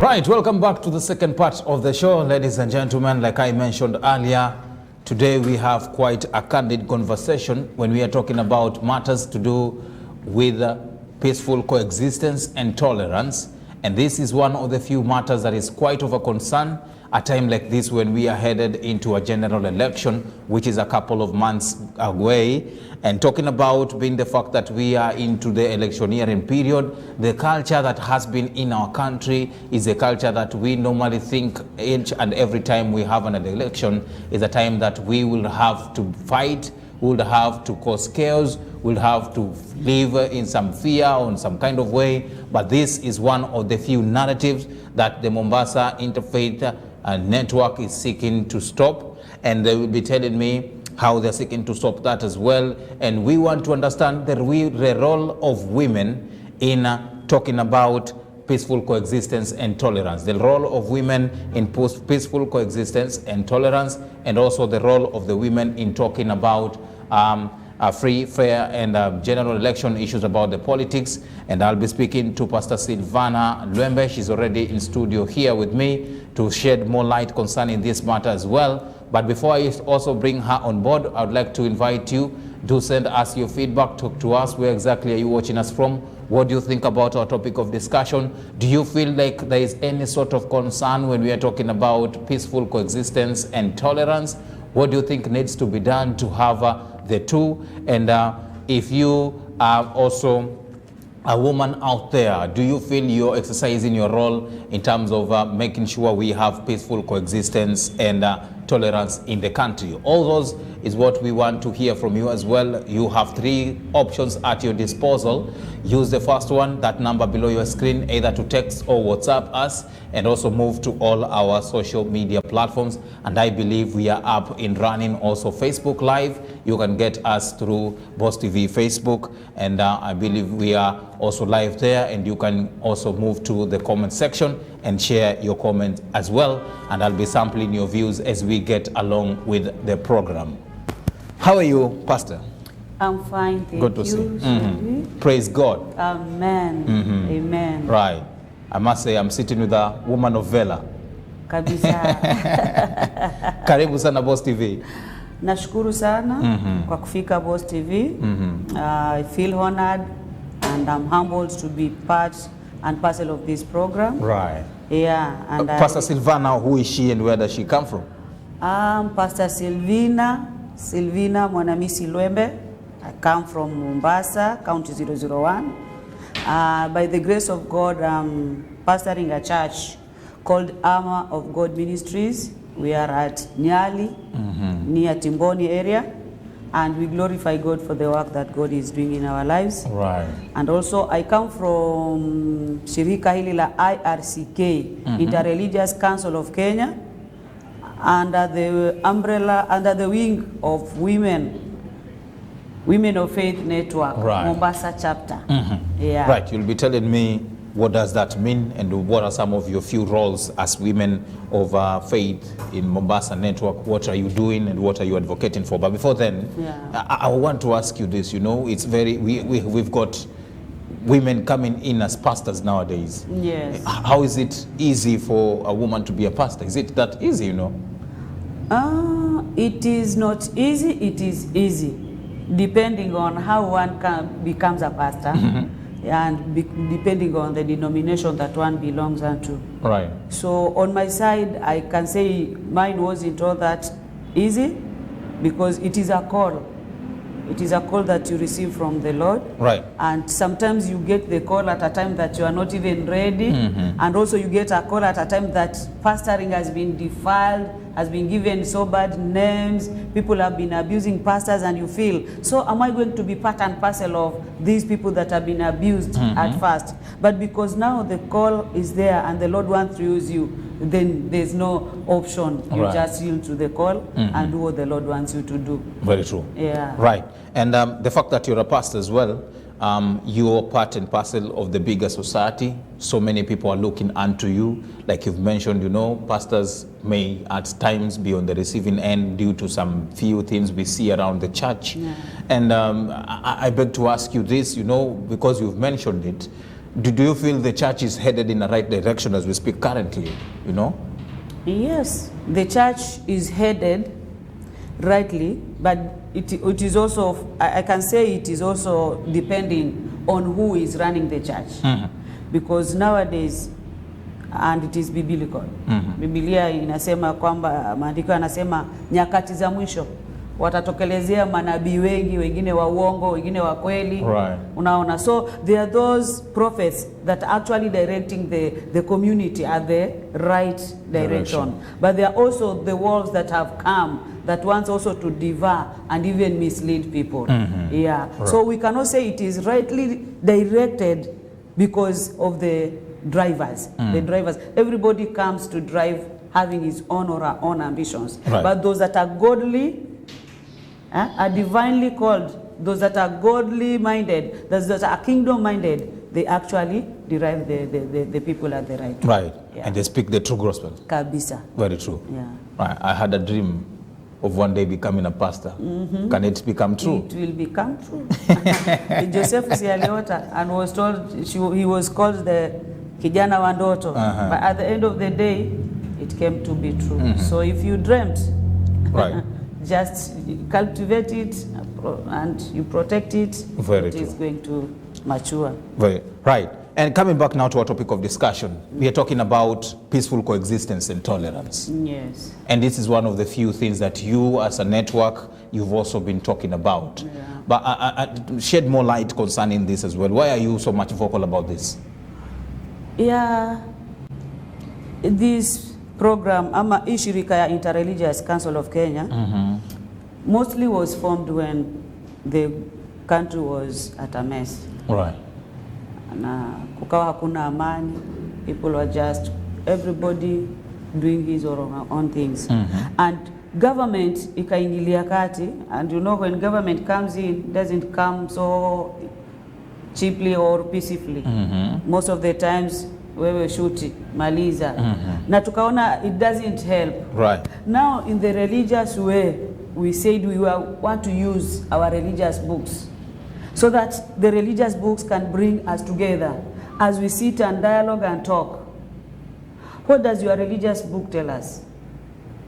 Right, welcome back to the second part of the show, ladies and gentlemen. Like I mentioned earlier, today we have quite a candid conversation when we are talking about matters to do with peaceful coexistence and tolerance. And this is one of the few matters that is quite of a concern at a time like this when we are headed into a general election, which is a couple of months away. And talking about being the fact that we are into the electioneering period, the culture that has been in our country is a culture that we normally think each and every time we have an election is a time that we will have to fight, we'll have to cause chaos, we'll have to live in some fear or in some kind of way. But this is one of the few narratives that the Mombasa Interfaith Network is seeking to stop. And they will be telling me how they're seeking to stop that as well. And we want to understand the role of women in talking about peaceful coexistence and tolerance, the role of women in peaceful coexistence and tolerance, and also the role of the women in talking about free, fair, and general election issues about the politics. And I'll be speaking to Pastor Silvana Lwembe. She's already in studio here with me to shed more light concerning this matter as well. But before I also bring her on board, I would like to invite you to send us your feedback. Talk to us. Where exactly are you watching us from? What do you think about our topic of discussion? Do you feel like there is any sort of concern when we are talking about peaceful coexistence and tolerance? What do you think needs to be done to have the two? And if you are also a woman out there, do you feel you're exercising your role in terms of making sure we have peaceful coexistence and tolerance in the country? All those is what we want to hear from you as well. You have three options at your disposal. Use the first one, that number below your screen, either to text or WhatsApp us, and also move to all our social media platforms. And I believe we are up and running also Facebook Live. You can get us through Boss TV Facebook, and I believe we are also live there, and you can also move to the comment section and share your comment as well, and I'll be sampling your views as we get along with the program. How are you, Pastor? I'm fine, thank Good to you. see. Praise God. Amen. Amen. Right. I must say I'm sitting with a woman of Vela. Kabisa. Karibu sana Boss TV. Nashukuru sana kwa kufika Boss TV. I feel honored and I'm humbled to be part and parcel of this program. Right. Yeah. And Pastor Silvana, who is she and where does she come from? Pastor Silvina Mwanamisi Lwembe. I come from Mombasa, County 001. By the grace of God, I'm pastoring a church called Armor of God Ministries. We are at Nyali, near Timboni area, and we glorify God for the work that God is doing in our lives. Right. And also, I come from Shirika hili la IRCK, Interreligious Council of Kenya, under the umbrella, under the wing of Women of Faith Network, right. Mombasa chapter. Yeah. Right, you'll be telling me what does that mean and what are some of your few roles as women of faith in Mombasa Network. What are you doing and what are you advocating for? But before then, I want to ask you this. You know, it's very, we've got women coming in as pastors nowadays. Yes. How is it easy for a woman to be a pastor? Is it that easy, you know? It is not easy, it is easy, depending on how one becomes a pastor and depending on the denomination that one belongs unto. Right. So on my side, I can say mine wasn't all that easy because it is a call. It is a call that you receive from the Lord. Right. And sometimes you get the call at a time that you are not even ready. And also you get a call at a time that pastoring has been defiled, has been given so bad names, people have been abusing pastors, and you feel, so am I going to be part and parcel of these people that have been abused at first? But because now the call is there and the Lord wants to use you, then there's no option. You just yield to the call and do what the Lord wants you to do. Very true. Yeah. Right. And the fact that you're a pastor as well, you're part and parcel of the bigger society. So many people are looking unto you. Like you've mentioned, you know, pastors may at times be on the receiving end due to some few things we see around the church. Yeah. And I beg to ask you this, you know, because you've mentioned it, Do you feel the church is headed in the right direction as we speak currently, you know? Yes, the church is headed rightly, but it is also, I can say it is also depending on who is running the church. Because nowadays, and it is biblical. Biblia inasema kwamba, maandiko yanasema nyakati za mwisho watatokelezea manabii wengi, wengine wa uongo, wengine wa kweli. Right. Unaona, so there are those prophets that are actually directing the community at the right direction. But there are also the wolves that have come that wants also to devour and even mislead people. Yeah. Right. So we cannot say it is rightly directed because of the drivers. The drivers, everybody comes to drive having his own or her own ambitions. Right. But those that are godly, are divinely called, those that are godly minded, those that are kingdom minded, they actually derive the people at the right. Right. Yeah. And they speak the true gospel. Kabisa. Very true. Yeah. Right. I had a dream of one day becoming a pastor. Can it become true? It will become true. Joseph aliota and was told, he was called the kijana wa ndoto. But at the end of the day, it came to be true. So if you dreamt, right, just cultivate it and you protect it. Very it true. is going to mature. Very right. And coming back now to our topic of discussion, we are talking about peaceful coexistence and tolerance. Yes. And this is one of the few things that you as a network, you've also been talking about. Yeah. But I shed more light concerning this as well. Why are you so much vocal about this? Yeah, this program, ama ishirika ya Interreligious Council of Kenya, mostly was formed when the country was at a mess. Right. Na kukawa hakuna amani, people were just, everybody doing his or her own things. And government ikaingilia kati, and you know when government comes in, doesn't come so cheaply or peacefully. Most of the times wewe shuti maliza. Na tukaona it doesn't help. Right. Now in the religious way, we said we want to use our religious books so that the religious books can bring us together as we sit and dialogue and talk. What does your religious book tell us?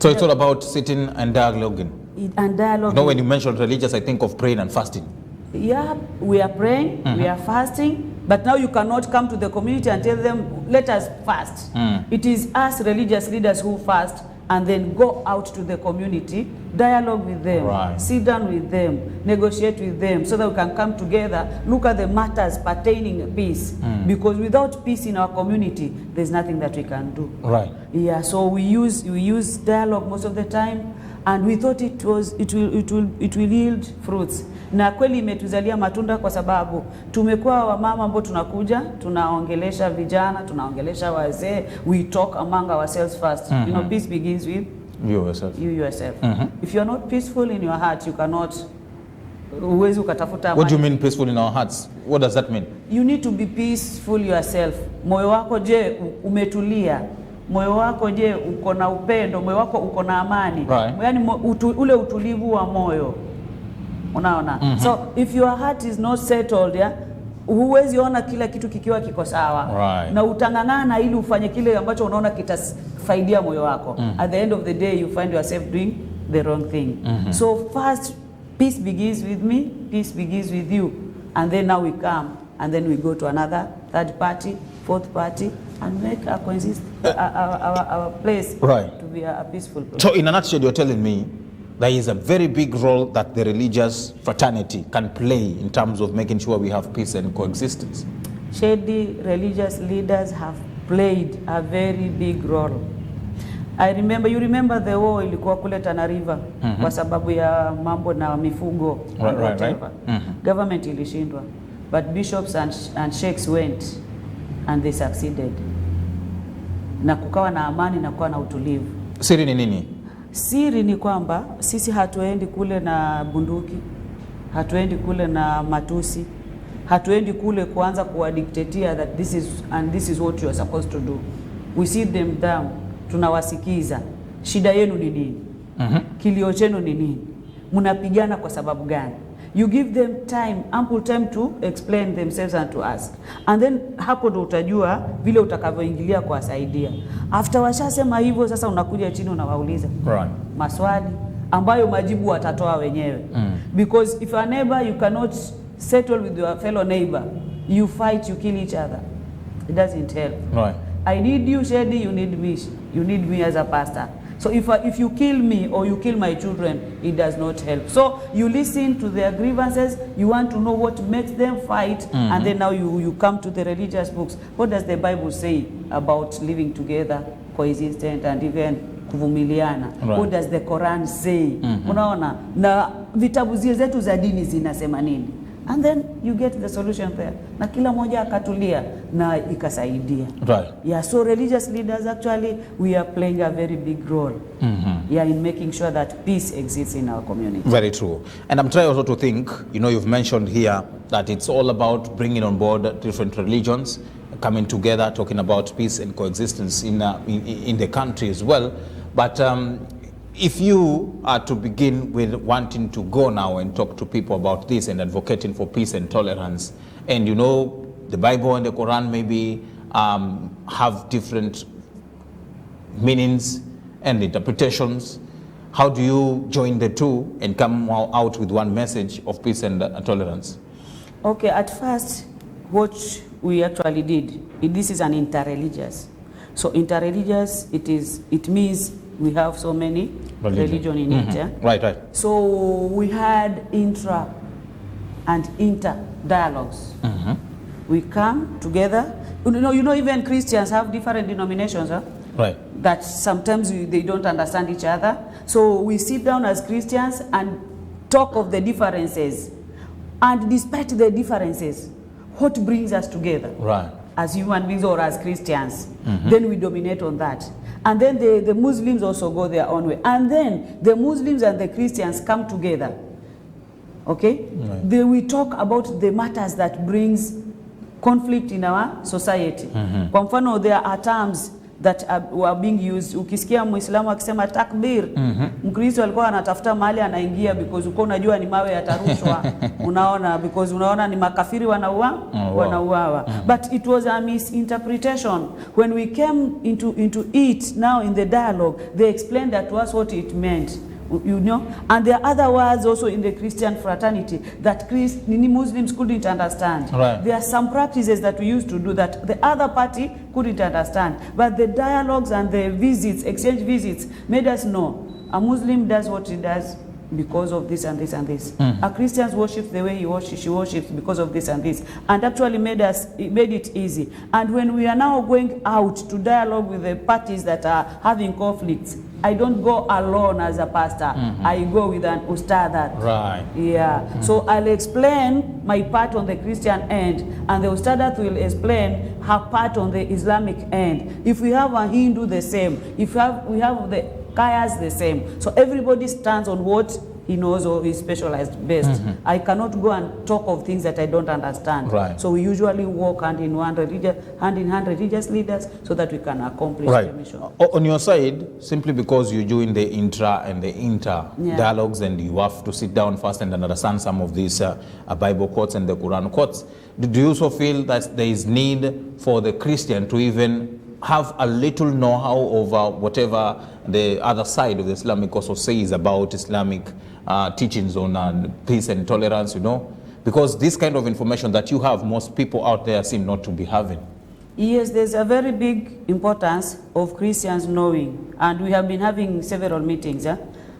So it's all about sitting and dialoguing. And dialogue. You know, when you mention religious, I think of praying and fasting. Yeah, we are praying, we are fasting, but now you cannot come to the community and tell them, let us fast. It is us religious leaders who fast and then go out to the community, dialogue with them, right, sit down with them, negotiate with them so that we can come together, look at the matters pertaining peace. Because without peace in our community, there's nothing that we can do. Right. Yeah, so we use dialogue most of the time, and we thought it will yield fruits. Na kweli imetuzalia matunda kwa sababu tumekuwa wamama ambao tunakuja, tunaongelesha vijana, tunaongelesha wazee, we talk among ourselves first. You know, peace begins with you yourself. If you are not peaceful in your heart, you cannot, uwezi ukatafuta amani. What do you mean peaceful in our hearts? What does that mean? You need to be peaceful yourself. Moyo wako je umetulia? Moyo wako je uko na upendo? Moyo wako uko na amani? Right. Yaani ule utulivu wa moyo. Unaona? So if your heart is not settled, yeah, huwezi ona kila kitu kikiwa kiko sawa. Right. Na utangangana ili ufanye kile ambacho unaona kitasaidia moyo wako. At the end of the day you find yourself doing the wrong thing. So first, peace begins with me, peace begins with you. And then now we come and then we go to another third party, fourth party, and make our place, right, to be a peaceful place. So in a nutshell, you're telling me there is a very big role that the religious fraternity can play in terms of making sure we have peace and coexistence. Shady religious leaders have played a very big role. You remember the war ilikuwa kule Tana River kwa sababu ya mambo na mifugo. Right. Government ilishindwa, but bishops and sheikhs went and they succeeded. Na kukawa na amani na kukawa na utulivu. Siri ni nini? Siri ni kwamba sisi hatuendi kule na bunduki, hatuendi kule na matusi, hatuendi kule kuanza kuwadictatea that this is what you are supposed to do. We sit them down, tunawasikiza. Shida yenu ni nini? Kilio chenu ni nini? Mnapigana kwa sababu gani? you give them time, ample time to explain themselves and to ask, and then hapo ndo utajua vile utakavyoingilia kuwasaidia. After washasema hivyo, sasa unakuja chini unawauliza maswali ambayo majibu watatoa wenyewe. Because if a neighbor, you cannot settle with your fellow neighbor, you fight, you kill each other, it doesn't help. I need you, Shedi, you need me as a pastor. So if you kill me or you kill my children, it does not help. So you listen to their grievances, you want to know what makes them fight, and then now you come to the religious books. What does the Bible say about living together, coexistent, and even kuvumiliana? What does the Quran say? Unaona, na vitabu zetu za dini zinasema nini? And then you get the solution there. Na kila moja akatulia na ikasaidia. Yeah, so religious leaders, actually, we are playing a very big role in making sure that peace exists in our community. Very true. And I'm trying also to think, you've mentioned here that it's all about bringing on board different religions, coming together, talking about peace and coexistence in the country as well. But if you are to begin with wanting to go now and talk to people about this and advocating for peace and tolerance, and the Bible and the Quran maybe have different meanings and interpretations, how do you join the two and come out with one message of peace and tolerance? Okay, at first, what we actually did, this is an interreligious. So interreligious, it means we have so many religion in it. Yeah? Right. So we had intra and inter dialogues. We come together. Even Christians have different denominations. Right. That sometimes they don't understand each other. So we sit down as Christians and talk of the differences. And despite the differences, what brings us together? Right. As human beings or as Christians. Then we dominate on that. And then the Muslims also go their own way. And then the Muslims and the Christians come together. Okay? Right. We talk about the matters that brings conflict in our society. Kwa mfano, there are terms that were being used. Ukisikia Muislamu akisema takbir, Mkristo alikuwa anatafuta mahali anaingia because uko unajua ni mawe yatarushwa. Unaona, because unaona ni makafiri wanauawa. But it was a misinterpretation. When we came into it now in the dialogue, they explained that to us what it meant. And there are other words also in the Christian fraternity that Muslims couldn't understand. Right. There are some practices that we used to do that the other party couldn't understand. But the dialogues and the exchange visits, made us know a Muslim does what he does because of this and this and this. A Christian worships the way she worships because of this and this. And actually made it easy. And when we are now going out to dialogue with the parties that are having conflicts, I don't go alone as a pastor. I go with an ustadhat. Right. Yeah. So I'll explain my part on the Christian end, and the ustadhat will explain her part on the Islamic end. If we have a Hindu, the same. If we have the Kayas, the same. So everybody stands on what he knows or is specialized best. I cannot go and talk of things that I don't understand. Right. So we usually walk hand in hand religious leaders so that we can accomplish the mission. On your side, simply because you're doing the intra and the inter dialogues, and you have to sit down first and understand some of these Bible quotes and the Quran quotes, do you also feel that there is need for the Christian to even have a little know-how over whatever the other side of the Islamic also says about Islamic teachings on peace and tolerance, because this kind of information that you have, most people out there seem not to be having. Yes, there's a very big importance of Christians knowing, and we have been having several meetings,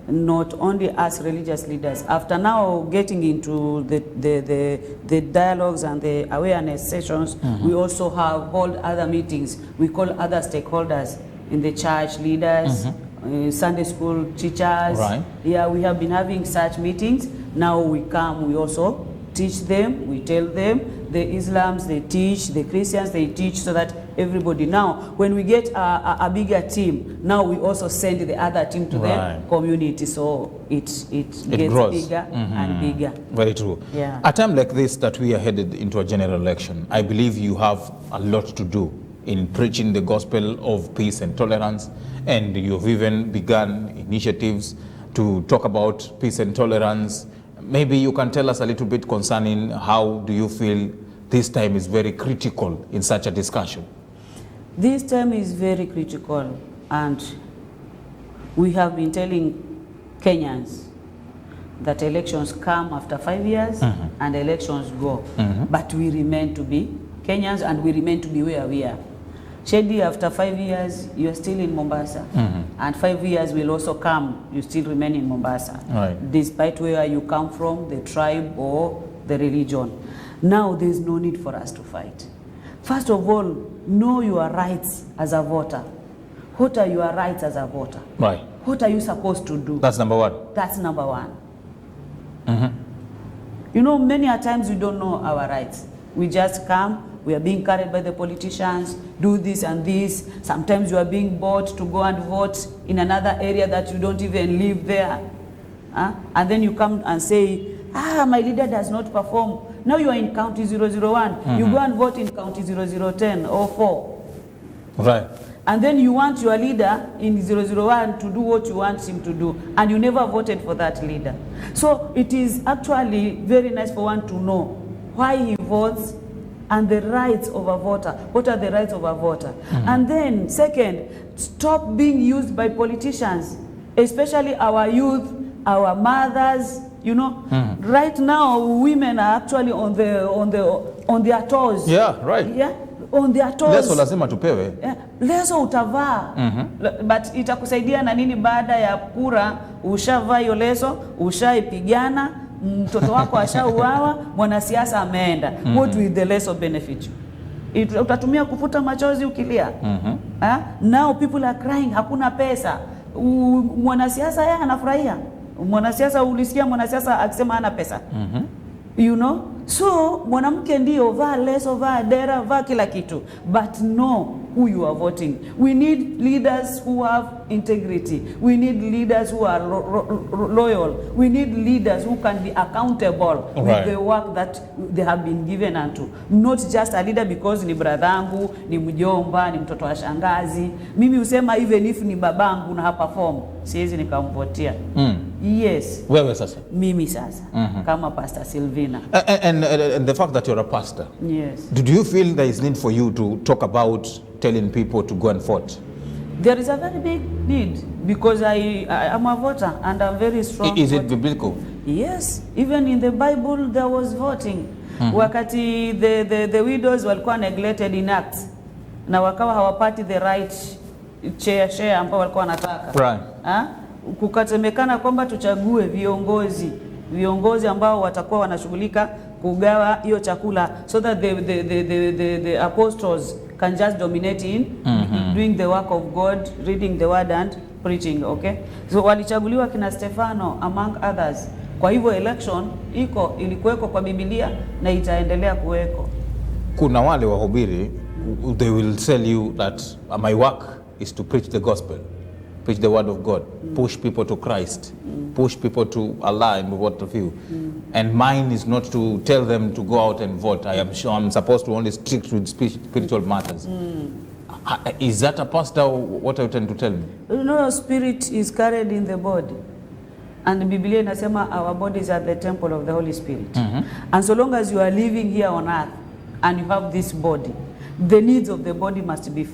not only as religious leaders. After now getting into the dialogues and the awareness sessions, we also hold other meetings. We call other stakeholders in the church, leaders, Sunday school teachers. Right. Yeah, we have been having such meetings. Now we come, we also teach them, we tell them. The Islams, they teach, the Christians, they teach, so that everybody. Now, when we get a bigger team, now we also send the other team to the community, so it gets grows. bigger and bigger. Very true. Yeah. A time like this that we are headed into a general election, I believe you have a lot to do in preaching the gospel of peace and tolerance, and you've even begun initiatives to talk about peace and tolerance, maybe you can tell us a little bit concerning how do you feel this time is very critical in such a discussion? This time is very critical, and we have been telling Kenyans that elections come after 5 years and elections go. But we remain to be Kenyans, and we remain to be where we are. Shady, after 5 years, you are still in Mombasa. And 5 years will also come, you still remain in Mombasa. Right. Despite where you come from, the tribe or the religion. Now there is no need for us to fight. First of all, know your rights as a voter. What are your rights as a voter? Right. What are you supposed to do? That's number one. That's number one. You know, many a times we don't know our rights. We just come, we are being carried by the politicians, do this and this. Sometimes you are being bought to go and vote in another area that you don't even live there. And then you come and say, my leader does not perform. Now you are in county 001. You go and vote in county 0010 or 4. Right. And then you want your leader in 001 to do what you want him to do, and you never voted for that leader. So it is actually very nice for one to know why he votes and the rights of a voter. What are the rights of a voter? And then second, stop being used by politicians, especially our youth, our mothers. You know, right now women are actually on their toes. Yeah, right. Yeah. On their toes. Leso lazima tupewe. Leso utavaa. But itakusaidia na nini baada ya kura? Ushavaa hiyo leso, ushaipigana, mtoto wako ashauawa, mwanasiasa ameenda. What will the leso benefit you? Utatumia kufuta machozi ukilia. Now people are crying, hakuna pesa. Mwanasiasa yeye anafurahia. Mwanasiasa, ulisikia mwanasiasa akisema hana pesa? You know? So mwanamke ndio vaa leso, vaa dera, vaa kila kitu, but know who you are voting. We need leaders who have integrity. We need leaders who are loyal. We need leaders who can be accountable with the work that they have been given unto. Not just a leader because ni bradhangu, ni mjomba, ni mtoto wa shangazi. Mimi usema even if ni babangu na hapa form, siwezi nikamvotia. Yes. Wewe sasa? Mimi sasa. Kama Pastor Sylvina. And the fact that you're a pastor. Yes. Do you feel there is need for you to talk about telling people to go and vote? There is a very big need because I am a voter and I'm very strong. Is it biblical? Yes. Even in the Bible there was voting. Wakati the widows walikuwa neglected in acts na wakawa hawapati the right share ambao walikuwa wanataka. Right. Kukatemekana kwamba tuchague viongozi ambao watakuwa wanashughulika kugawa hiyo chakula so that the apostles can just dominate in doing the work of God, reading the word and preaching, okay? So walichaguliwa kina Stefano among others. Kwa hivyo election ilikuweko kwa Biblia na itaendelea kuweko. Kuna wale wahubiri, they will tell you that my work is to preach the gospel, preach the word of God, push people to Christ, push people to Allah and what of you. And mine is not to tell them to go out and vote. I am sure I'm supposed to only stick to spiritual matters. Is that a pastor? What are you trying to tell me? No, spirit is carried in the body. And the Biblia inasema our bodies are the temple of the Holy Spirit. And so long as you are living here on earth and you have this body, the needs of the body must be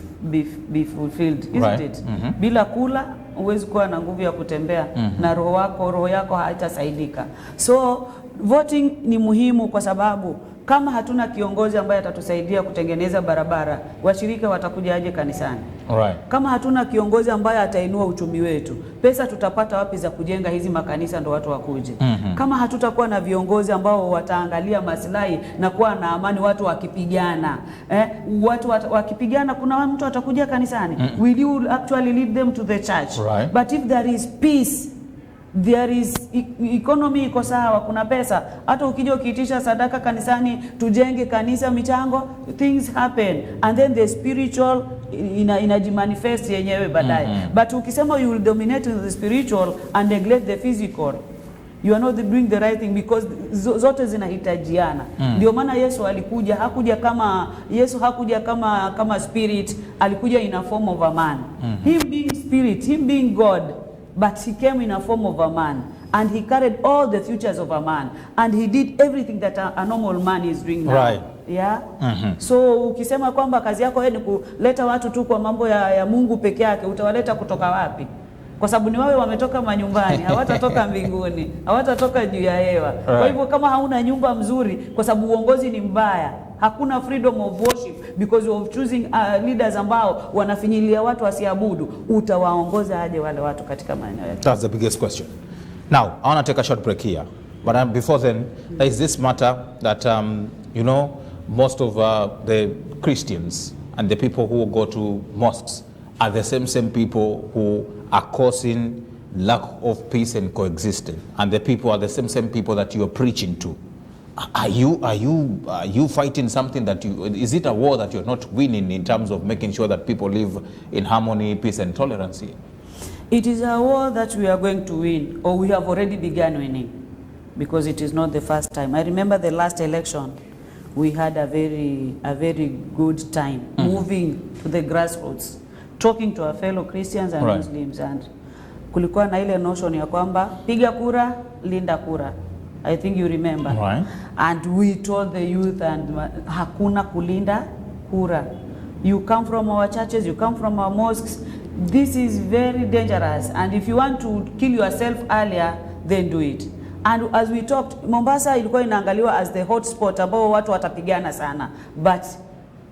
fulfilled, isn't it? Bila kula huwezi kuwa na nguvu ya kutembea na roho yako haitasaidika. So voting ni muhimu kwa sababu kama hatuna kiongozi ambaye atatusaidia kutengeneza barabara, washirika watakuja aje kanisani? Right. Kama hatuna kiongozi ambaye atainua uchumi wetu, pesa tutapata wapi za kujenga hizi makanisa ndo watu wakuje? Kama hatutakuwa na viongozi ambao wataangalia maslahi na kuwa na amani watu wakipigana, watu wakipigana kuna mtu atakuja kanisani? Will you actually lead them to the church? Right. But if there is peace, there is economy iko sawa, kuna pesa, hata ukija ukiitisha sadaka kanisani, tujenge kanisa, michango, things happen, and then the spiritual inajimanifest yenyewe baadaye. But ukisema you will dominate the spiritual and neglect the physical, you are not doing the right thing because zote zinahitajiana. Ndio maana Yesu hakuja kama spirit, alikuja in a form of a man. Him being spirit, him being God, but he came in a form of a man. and he carried all the futures of a man, and he did everything that a normal man is doing now. Right. Yeah? So ukisema kwamba kazi yako ni kuleta watu tu kwa mambo ya Mungu peke yake, utawaleta kutoka wapi? Kwa sababu ni wawe wametoka manyumbani, hawatatoka mbinguni, hawatatoka juu ya hewa. Right. Kwa hivyo kama hauna nyumba mzuri, kwa sababu uongozi ni mbaya, hakuna freedom of worship because of choosing leaders ambao wanafinyilia watu wasiabudu, utawaongoza aje wale watu katika maeneo yao? That's the biggest question. Now, I want to take a short break here. But before then, there is this matter that, you know, most of the Christians and the people who go to mosques are the same people who are causing lack of peace and coexistence. And the people are the same people that you are preaching to. Are you fighting something that is it a war that you're not winning in terms of making sure that people live in harmony, peace and tolerance here? It is a war that we are going to win, or we have already begun winning, because it is not the first time. I remember the last election, we had a very good time moving to the grassroots, talking to our fellow Christians and Muslims, and kulikuwa na ile notion ya kwamba piga kura, linda kura. I think you remember. Right. And we told the youth and hakuna kulinda kura. You come from our churches, you come from our mosques. This is very dangerous, and if you want to kill yourself earlier, then do it. And as we talked, Mombasa ilikuwa inaangaliwa as the hot spot ambao watu watapigana sana, but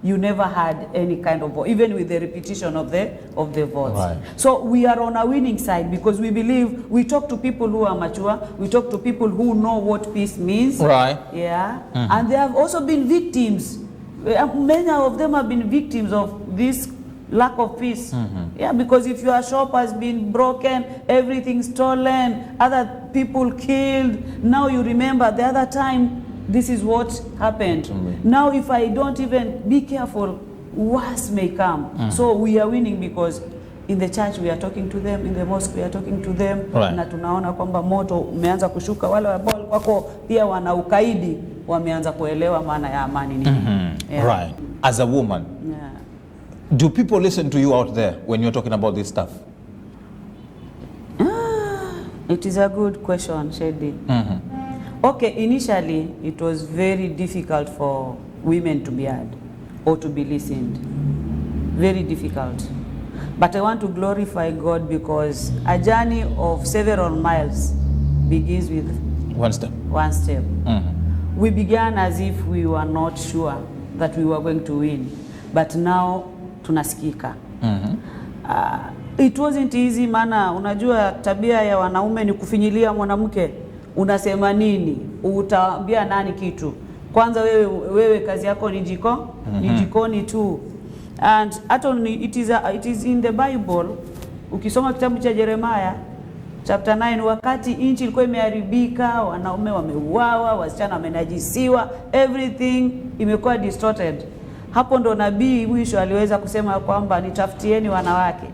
you never had any kind of, even with the repetition of the votes. Right. So we are on a winning side because we believe, we talk to people who are mature, we talk to people who know what peace means. Right. Yeah. And they have also been victims. Many of them have been victims of this lack of peace. Yeah, because if your shop has been broken, everything stolen, other people killed, now you remember the other time this is what happened. Now if I don't even be careful, worse may come. So we are winning because in the church we are talking to them, in the mosque we are talking to them. Right. Na tunaona kwamba moto umeanza kushuka, wale ambao wako pia wana ukaidi wameanza kuelewa maana ya amani ni. Yeah. Right. As a woman, Yeah. do people listen to you out there when you're talking about this stuff? It is a good question, Shedi. Okay, initially it was very difficult for women to be heard or to be listened. Very difficult. But I want to glorify God because a journey of several miles begins with One step. one step. We began as if we were not sure that we were going to win, but now tunasikika. It wasn't easy, maana unajua tabia ya wanaume ni kufinyilia mwanamke. Unasema nini? Utaambia nani kitu? Kwanza wewe kazi yako ni ni jikoni tu. And it is in the Bible. Ukisoma kitabu cha Jeremiah chapter 9, wakati nchi ilikuwa imeharibika, wanaume wameuawa, wasichana wamenajisiwa, everything imekuwa distorted. Hapo ndo nabii mwisho aliweza kusema kwamba nitafutieni wanawake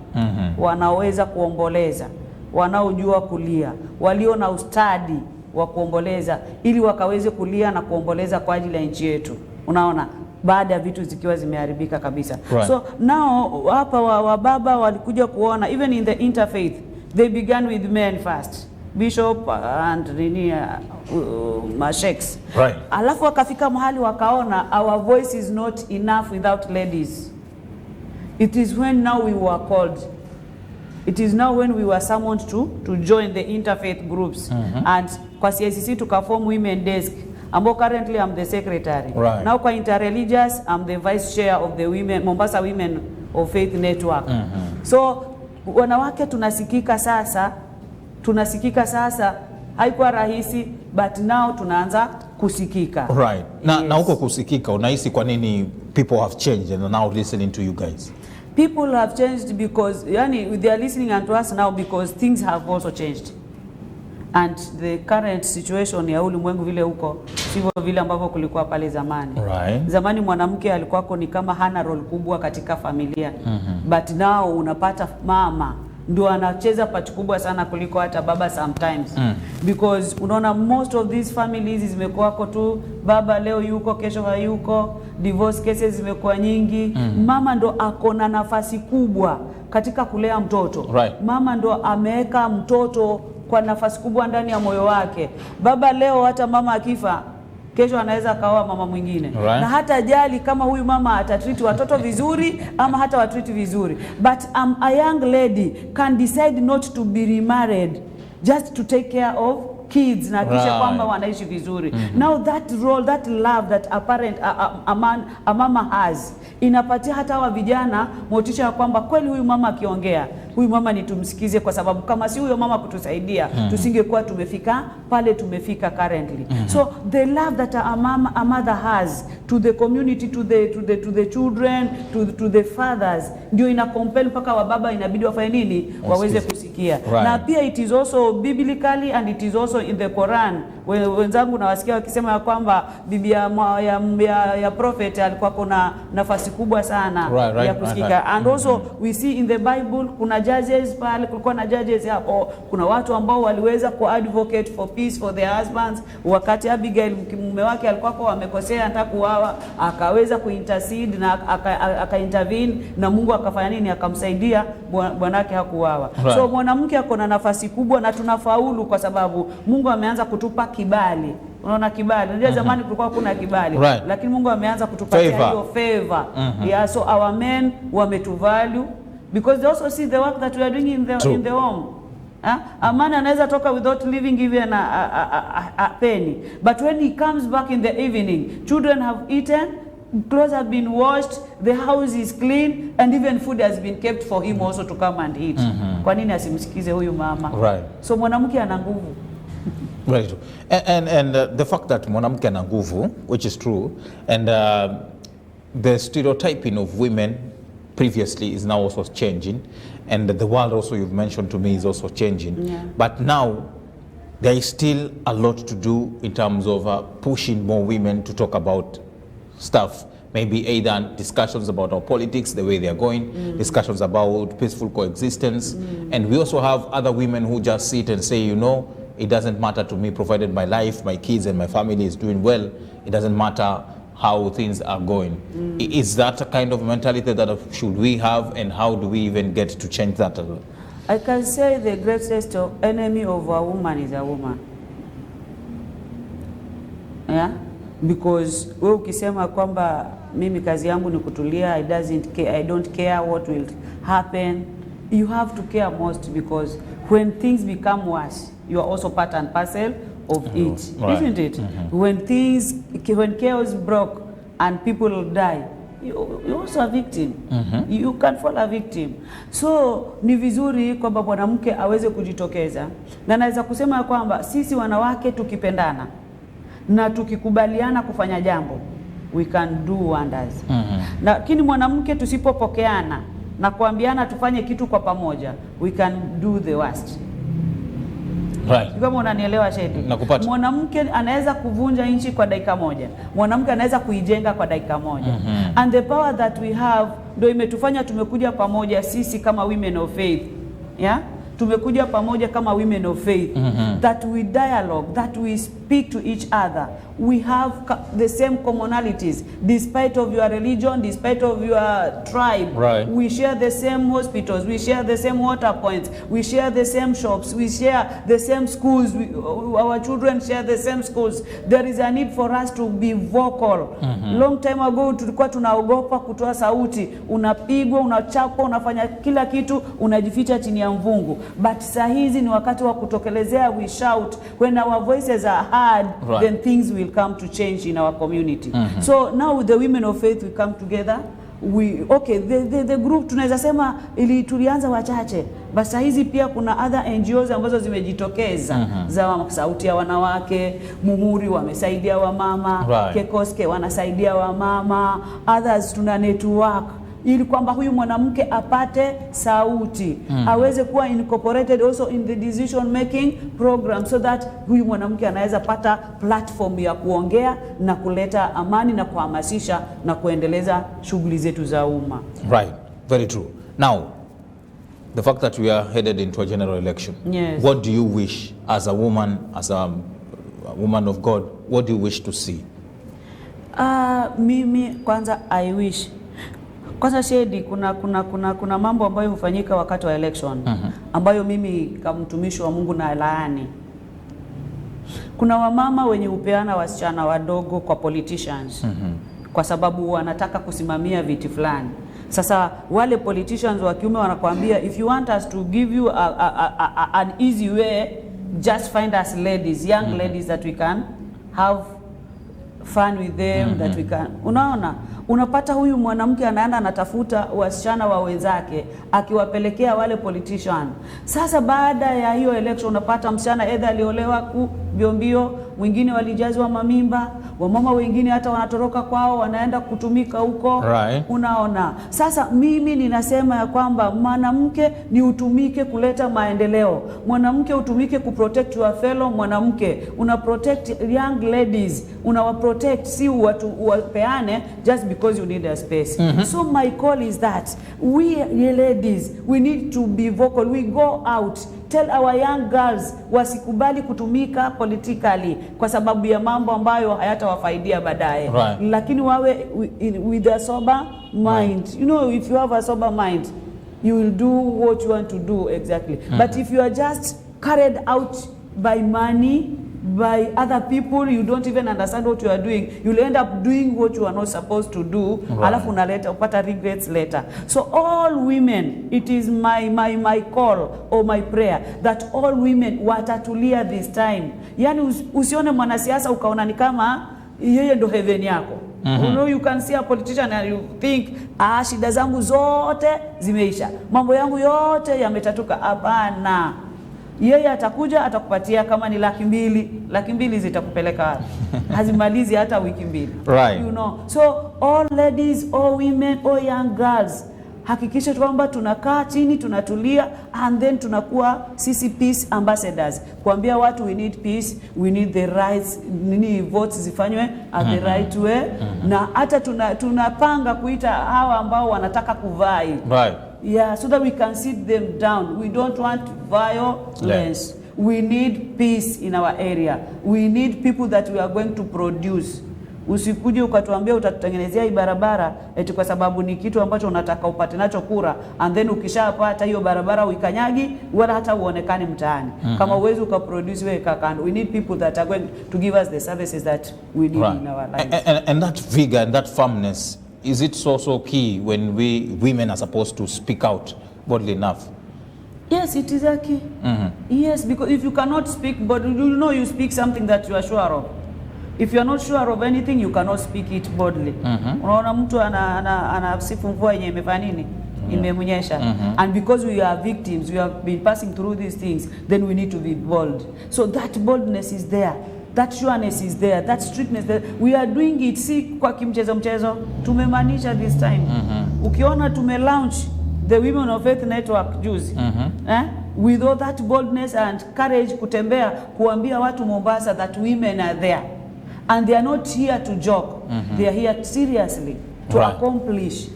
wanaoweza kuomboleza, wanaojua kulia, walio na ustadi wa kuomboleza, ili wakaweze kulia na kuomboleza kwa ajili ya nchi yetu. Unaona, baada ya vitu zikiwa zimeharibika kabisa. Right. So now hapa wababa walikuja kuona, even in the interfaith they began with men first, bishop and masheikhs. Right. Alafu wakafika mahali wakaona our voice is not enough without ladies. It is when now we were called. It is now when we were summoned to join the interfaith groups. And kwa CICC tukaform women desk, ambao currently I'm the secretary. Right. Now kwa interreligious I'm the vice chair of the women Mombasa Women of Faith Network. So wanawake tunasikika sasa, haikuwa rahisi, but now tunaanza kusikika. Right. Yes. Na huko kusikika, unahisi kwa nini people have changed and are now listening to you guys? People have changed because they are listening to us now because things have also changed. And the current situation ya ulimwengu vile huko sivyo vile ambavyo kulikuwa pale zamani. Right. Zamani mwanamke alikuwa ni kama hana role kubwa katika familia. But now unapata mama ndio anacheza part kubwa sana kuliko hata baba sometimes. Because unaona most of these families zimekuwa tu baba leo yuko kesho hayuko, divorce cases zimekuwa nyingi. Mama ndo akona nafasi kubwa katika kulea mtoto. Right. Mama ndo ameweka mtoto kwa nafasi kubwa ndani ya moyo wake. Baba leo hata mama akifa, kesho anaweza akaoa mama mwingine. Right. Na hata jali kama huyu mama atatreat watoto vizuri ama hata watreat vizuri. But a young lady can decide not to be remarried just to take care of kids na kisha kwamba wanaishi vizuri. Now that role, that love that a mama has, inapatia hata wa vijana motisha ya kwamba kweli huyu mama akiongea, huyu mama ni tumsikize, kwa sababu kama si huyo mama kutusaidia, tusingekuwa tumefika pale tumefika currently. So the love that a mother has to the community, to the children, to the fathers, ndio ina compel mpaka wa baba inabidi wafanye nini? Waweze kusikia. Na pia it is also biblically and it is also in the Quran. Wenzangu nawasikia wakisema ya kwamba bibi ya prophet alikuwa kuna nafasi kubwa sana ya kusikika. And also we see in the Bible kuna judges pale, kulikuwa na judges hapo, kuna watu ambao waliweza ku-advocate for peace for their husbands. Wakati Abigail mume wake alikuwa kwa amekosea anataka kuuawa, akaweza kuintercede na aka-intervene na Mungu akafanya nini? Akamsaidia bwanake hakuuawa. So mwanamke ako na nafasi kubwa na tunafaulu kwa sababu Mungu ameanza kutupa kibali. Unaona kibali. Unajua zamani kulikuwa kuna kibali. Lakini Mungu ameanza kutupatia hiyo favor. Yeah, so our men wametuvalue because they also see the work that we are doing in the home. A man anaweza toka without leaving even a penny. But when he comes back in the evening, children have eaten, clothes have been washed, the house is clean, and even food has been kept for him also to come and eat. Kwa nini asimsikize huyu mama? So mwanamke ana nguvu. Right. And the fact that mwanamke ana nguvu, which is true, and the stereotyping of women previously is now also changing, and the world also you've mentioned to me is also changing. But now there is still a lot to do in terms of pushing more women to talk about stuff. Maybe either discussions about our politics, the way they are going, discussions about peaceful coexistence. And we also have other women who just sit and say, you know, it doesn't matter to me, provided my life, my kids and my family is doing well. It doesn't matter how things are going. Is that a kind of mentality that should we have, and how do we even get to change that? I can say the greatest enemy of a woman is a woman. Yeah? Because wewe ukisema kwamba mimi kazi yangu ni kutulia, I don't care what will happen, you have to care most, because when things become worse, you are also part and parcel of it, isn't it? When chaos broke and people die, you're also a victim. You can fall a victim. So ni vizuri kwamba mwanamke aweze kujitokeza, na naweza kusema kwamba sisi wanawake tukipendana na tukikubaliana kufanya jambo, we can do wonders. Lakini mwanamke tusipopokeana na kuambiana tufanye kitu kwa pamoja, we can do the worst. Kama unanielewa Shedi, mwanamke anaweza kuvunja nchi kwa dakika moja, mwanamke anaweza kuijenga kwa dakika moja. And the power that we have ndio imetufanya tumekuja pamoja sisi kama women of faith. Yeah? Tumekuja pamoja kama women of faith, that we dialogue, that we speak to each other. We have the same commonalities, despite of your religion, despite of your tribe. We share the same hospitals, we share the same water points, we share the same shops, we share the same schools, our children share the same schools. There is a need for us to be vocal. Long time ago tulikuwa tunaogopa kutoa sauti, unapigwa, unachapwa, unafanya kila kitu, unajificha chini ya mvungu. But saa hizi ni wakati wa kutokelezea. We shout. When our voices are heard, then things will come to change in our community. So now with the women of faith, we come together. The group tunaweza sema tulianza wachache, but saa hizi pia kuna other NGOs ambazo zimejitokeza za sauti ya wanawake. Muhuri wamesaidia wamama, Kekoske wanasaidia wamama, others tuna network ili kwamba huyu mwanamke apate sauti, aweze kuwa incorporated also in the decision making program, so that huyu mwanamke anaweza pata platform ya kuongea na kuleta amani na kuhamasisha na kuendeleza shughuli zetu za umma. Right, very true. Now, the fact that we are headed into a general election, what do you wish as a woman, as a woman of God, what do you wish to see? Mimi kwanza I wish, kwanza Shedi, kuna mambo ambayo hufanyika wakati wa election ambayo mimi kama mtumishi wa Mungu na laani. Kuna wamama wenye upeana wasichana wadogo kwa politicians kwa sababu wanataka kusimamia viti fulani. Sasa wale politicians wa kiume wanakuambia, if you want us to give you an easy way, just find us ladies, young ladies that we can have fun with them, that we can. Unaona, unapata huyu mwanamke anaenda anatafuta wasichana wa wenzake akiwapelekea wale politician. Sasa baada ya hiyo election unapata msichana either aliolewa mbio, wengine walijazwa mamimba, wamama wengine hata wanatoroka kwao wanaenda kutumika huko. Right. Unaona, sasa mimi ninasema ya kwamba mwanamke ni utumike kuleta maendeleo, mwanamke utumike kuprotect your fellow mwanamke, una protect young ladies, unawa protect, si watu wapeane just because you need a space. So my call is that we ladies, we need to be vocal. We go out, tell our young girls wasikubali kutumika politically kwa sababu ya mambo ambayo hayatawafaidia baadaye. Right. Lakini wawe with a sober mind. Right. You know, if you have a sober mind, you will do what you want to do exactly. But if you are just carried out by money, by other people, you don't even understand what you are doing, you'll end up doing what you are not supposed to do. Right. Alafu unaleta upata regrets later. So all women, it is my call or my prayer that all women watatulia this time. Yani usione mwanasiasa ukaona ni kama yeye ndo heaven yako. You know, you can see a politician and you think, shida zangu zote zimeisha, mambo yangu yote yametatuka. Hapana. Yeye atakuja atakupatia kama ni 200,000 zitakupeleka wapi? Hazimalizi hata wiki 2. Right. You know. So all ladies, all women, all young girls, hakikisha kwamba tunakaa chini, tunatulia, and then tunakuwa sisi peace ambassadors. Kuambia watu we need peace, we need the rights, votes zifanywe at the right way. Na hata tunapanga kuita hawa ambao wanataka kuvai. Right. Yeah, so that we can sit them down. We don't want violence. We need peace in our area. We need people that we are going to produce. Usikuje ukatuambia utatutengenezea hii barabara eti kwa sababu ni kitu ambacho unataka upate nacho kura, and then ukishapata hiyo barabara uikanyagi wala hata uonekane mtaani. Kama uwezo ukaproduce wewe kakando. We need people that are going to give us the services that we need in our lives. And that vigor and that firmness, is it so key when women are supposed to speak out boldly enough? Yes, it is a key. Yes, because if you cannot speak, but you know you speak something that you are sure of. If you are not sure of anything, you cannot speak it boldly. Unaona mtu anasifu mvua yenye imefanya nini? Imemnyesha. And because we are victims, we have been passing through these things, then we need to be bold. So that boldness is there. That sureness is there, that strictness there. We are doing it, si kwa mchezo. Tumemaanisha this time. Ukiona launch the Women of Faith Network juzi. With all that boldness and courage kutembea kuambia watu Mombasa that women are there. And they are not here to joke. They are here seriously to accomplish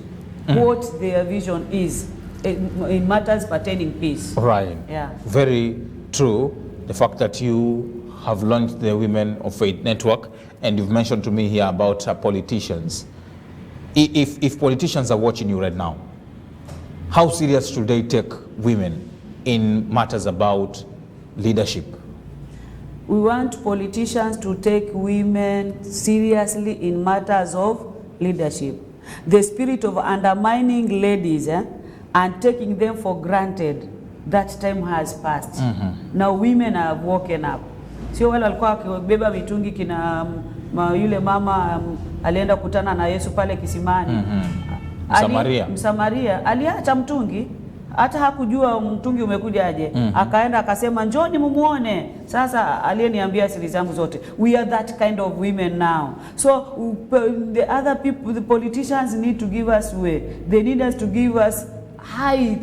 what their vision is in matters pertaining peace. Right. Yeah. Very true. The fact that you have launched the Women of Faith Network, and you've mentioned to me here about politicians. If politicians are watching you right now, how serious should they take women in matters about leadership? We want politicians to take women seriously in matters of leadership. The spirit of undermining ladies and taking them for granted, that time has passed. Now women have woken up. Sio wale walikuwa wakibeba mitungi kina yule mama alienda kutana na Yesu pale kisimani. Msamaria aliacha mtungi, hata hakujua mtungi umekujaje. Akaenda akasema njoni mumuone. Sasa aliyeniambia siri zangu zote. We are that kind of women now. So the other people, the politicians need to give us way. They need us to give us high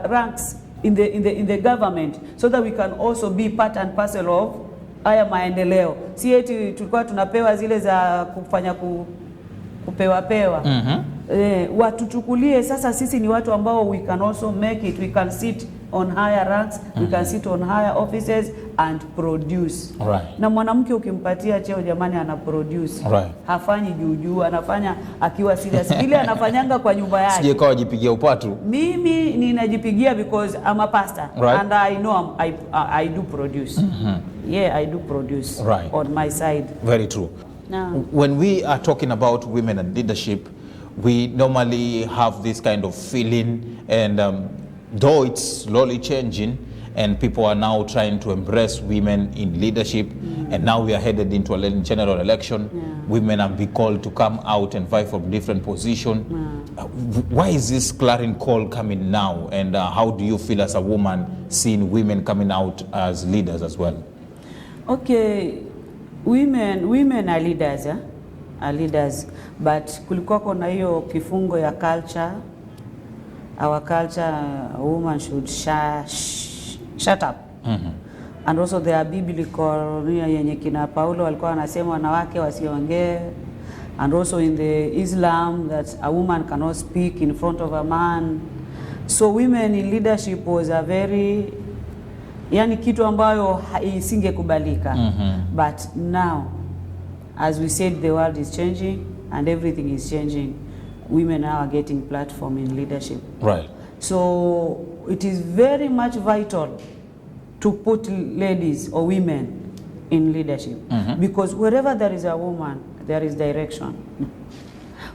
ranks in the government, so that we can also be part and parcel of haya maendeleo. Si eti tulikuwa tunapewa zile za kufanya kupewa. Watuchukulie sasa sisi ni watu ambao we can also make it, we can sit on higher ranks, we can sit on higher offices and produce. Right. Na mwanamke ukimpatia cheo jamani ana produce. Right. Hafanyi juu, anafanya akiwa serious. Vile anafanyanga kwa nyumba yake. Sije kwa jipigia upatu. Mimi ninajipigia because I'm a pastor, right. and I know I do produce. Yeah, I do produce, right. on my side. Very true. No. When we are talking about women and leadership, we normally have this kind of feeling, and though it's slowly changing and people are now trying to embrace women in leadership, and now we are headed into a general election, women are being called to come out and fight for different positions. Why is this clarion call coming now, and how do you feel as a woman seeing women coming out as leaders as well? Okay, women are leaders, are leaders, but kulikuwa na hiyo kifungo ya culture. Our culture, a woman should shut up. And also there are biblical yenye kina Paulo walikuwa wanasema wanawake wasiongee, and also in the Islam that a woman cannot speak in front of a man. So women in leadership was a very, yani kitu ambayo isingekubalika. But now, as we said, the world is changing and everything is changing. Women now are getting platform in leadership. Right. So it is very much vital to put ladies or women in leadership, because wherever there is a woman, there is direction.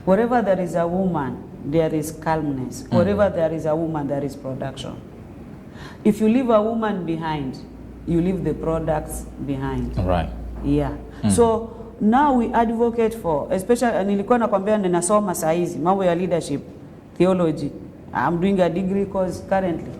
Wherever there is a woman, there is calmness. Wherever there is a woman, there is production. If you leave a woman behind, you leave the products behind. Right. Yeah. So now we advocate for, especially nilikuwa nakwambia ninasoma saizi mambo ya leadership theology. I'm doing a degree course currently.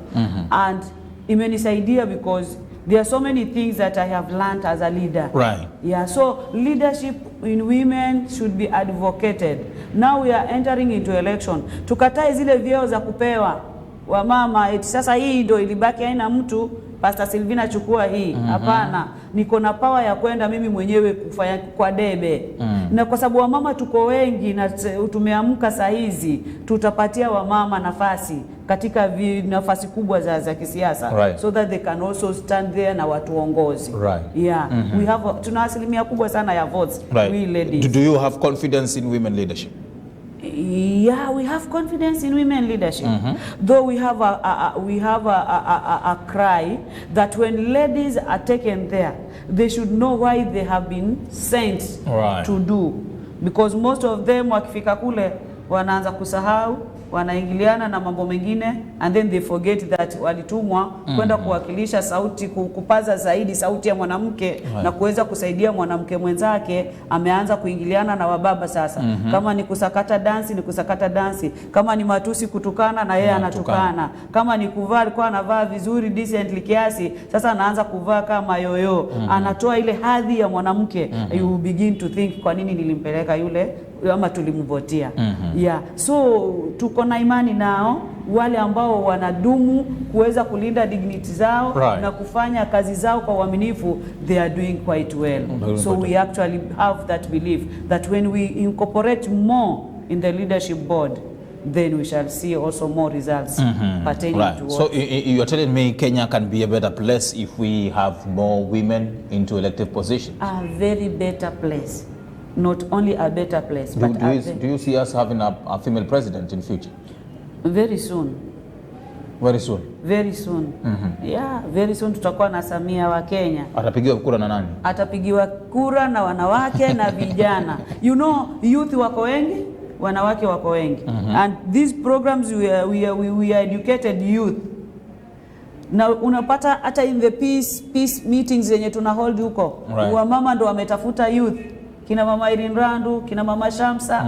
And imenisaidia because there are so many things that I have learned as a leader. Right. Yeah, so leadership in women should be advocated. Now we are entering into election. Tukatae zile vyeo za kupewa wa mama eti sasa hii ndio ilibaki haina mtu, Pastor Sylvina chukua hii. Hapana, niko na power ya kwenda mimi mwenyewe kufanya kwa debe. Na kwa sababu wamama tuko wengi na tumeamka saa hizi, tutapatia wamama nafasi katika nafasi kubwa za kisiasa, right. So that they can also stand there na watuongozi. Right. Yeah. We have tuna asilimia kubwa sana ya votes, right. We ladies. Do you have confidence in women leadership? Yeah, we have confidence in women leadership. Though we have a cry that when ladies are taken there, they should know why they have been sent, right. to do. Because most of them wakifika kule wanaanza kusahau, wanaingiliana na mambo mengine, and then they forget that walitumwa kwenda kuwakilisha sauti, kupaza zaidi sauti ya mwanamke, right. Na kuweza kusaidia mwanamke mwenzake. Ameanza kuingiliana na wababa sasa. Kama ni kusakata dansi, ni kusakata dansi. Kama ni matusi kutukana, na yeye anatukana. Kama ni kuvaa, alikuwa anavaa vizuri decently kiasi, sasa anaanza kuvaa kama yoyo. Anatoa ile hadhi ya mwanamke. You begin to think, kwa nini nilimpeleka yule ama tulimvotia? Yeah. So tuko na imani nao wale ambao wanadumu kuweza kulinda dignity zao, right. Na kufanya kazi zao kwa uaminifu, they are doing quite well. So we actually have that belief that when we incorporate more in the leadership board, then we shall see also more results pertaining right. to what. So you are telling me Kenya can be a better place if we have more women into elective positions? A very better place. Not only a better place, but do you see us having a female president in future? Very soon. Very soon? Very soon. Yeah, very soon tutakuwa na Samia wa Kenya. Atapigiwa kura na nani? Atapigiwa kura na wanawake na vijana. You know, youth wako wengi, wanawake wako wengi. And these programs we are educated youth. Na unapata hata in the peace meetings zenye tuna hold huko, right. Wamama ndo wametafuta youth. Kina mama Irene Randu, kina mama Shamsa,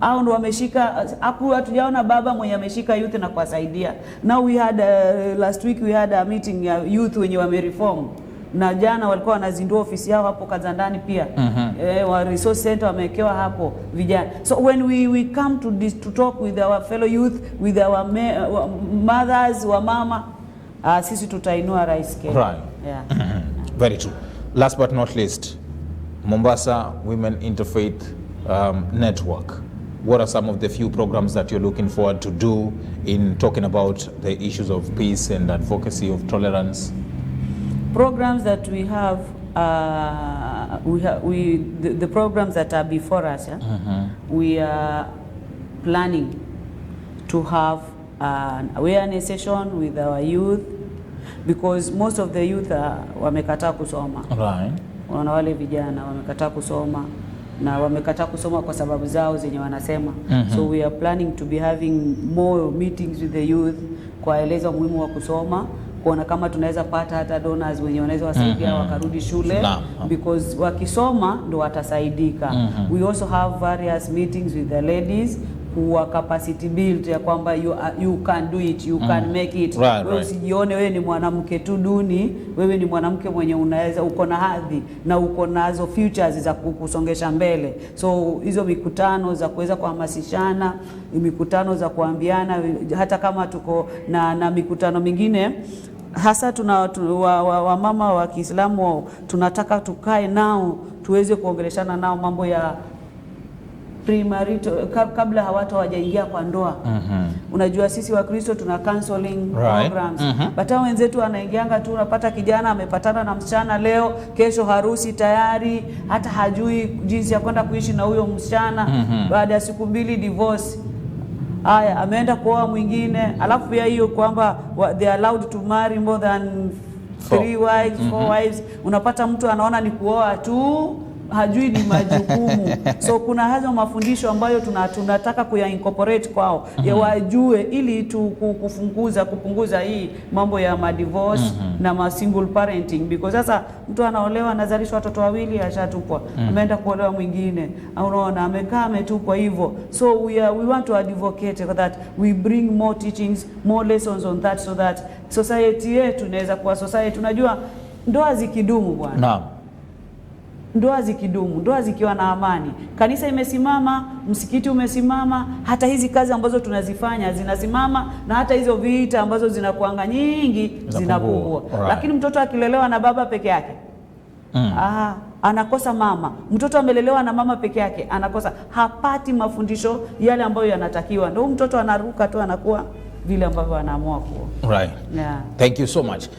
au ndo wameshika, hatujaona baba mwenye ameshika youth na kuwasaidia. Now we had last week we had a meeting ya youth wenye wamereform, na jana walikuwa wanazindua ofisi yao hapo Kazandani pia. Wa resource center wamewekewa hapo vijana. So when we come to this to talk with our fellow youth, with our mothers, wa mama, sisi tutainua rais Kenya. Right. Yeah. Very true. Last but not least, Mombasa Women Interfaith Network. what are some of the few programs that you're looking forward to do in talking about the issues of peace and advocacy of tolerance? Programs that we have, the programs that are before us, we are planning to have an awareness session with our youth, because most of the youth wamekataa kusoma. Right. Wana wale vijana wamekataa kusoma na wamekataa kusoma kwa sababu zao zenye wanasema. So we are planning to be having more meetings with the youth, kuwaeleza umuhimu wa kusoma, kuona kama tunaweza pata hata donors wenye wanaweza wasaidia wakarudi shule, because wakisoma ndo watasaidika. We also have various meetings with the ladies kuwa capacity build ya kwamba you can do it, you can make it. Wewe usijione wewe ni mwanamke tu duni, wewe ni mwanamke mwenye unaweza, uko na hadhi na uko nazo futures za kukusongesha mbele. So hizo mikutano za kuweza kuhamasishana, mikutano za kuambiana, hata kama tuko na mikutano mingine hasa wamama wa Kiislamu tunataka tukae nao tuweze kuongeleshana nao mambo ya premarital, kabla hawajaingia kwa ndoa. Unajua sisi wa Kristo tuna counseling programs. But wenzetu wanaingianga tu, unapata kijana amepatana na msichana leo, kesho harusi tayari, hata hajui jinsi ya kwenda kuishi na huyo msichana. Baada ya siku 2 divorce. Haya, ameenda kuoa mwingine, alafu pia hiyo kwamba they are allowed to marry more than 3 wives, 4 wives. Unapata mtu anaona ni kuoa tu, hajui ni majukumu. So kuna hazo mafundisho ambayo tunataka kuya incorporate kwao, ya wajue, ili kupunguza hii mambo ya divorce na single parenting, because sasa mtu anaolewa, anazalishwa watoto 2, ashatupwa, ameenda kuolewa mwingine, unaona amekaa ametupwa hivyo. So we want to advocate for that, we bring more teachings, more lessons on that, so that society yetu inaweza kuwa society. Unajua ndoa zikidumu bwana, naam, ndoa zikidumu, ndoa zikiwa na amani, kanisa imesimama, msikiti umesimama, hata hizi kazi ambazo tunazifanya zinasimama, na hata hizo vita ambazo zinakuanga nyingi zinapungua. Lakini mtoto akilelewa na baba peke yake, anakosa mama. Mtoto amelelewa na mama peke yake, anakosa, hapati mafundisho yale ambayo yanatakiwa. Ndio mtoto anaruka tu, anakuwa vile ambavyo anaamua kuwa. Right. Yeah. Thank you so much.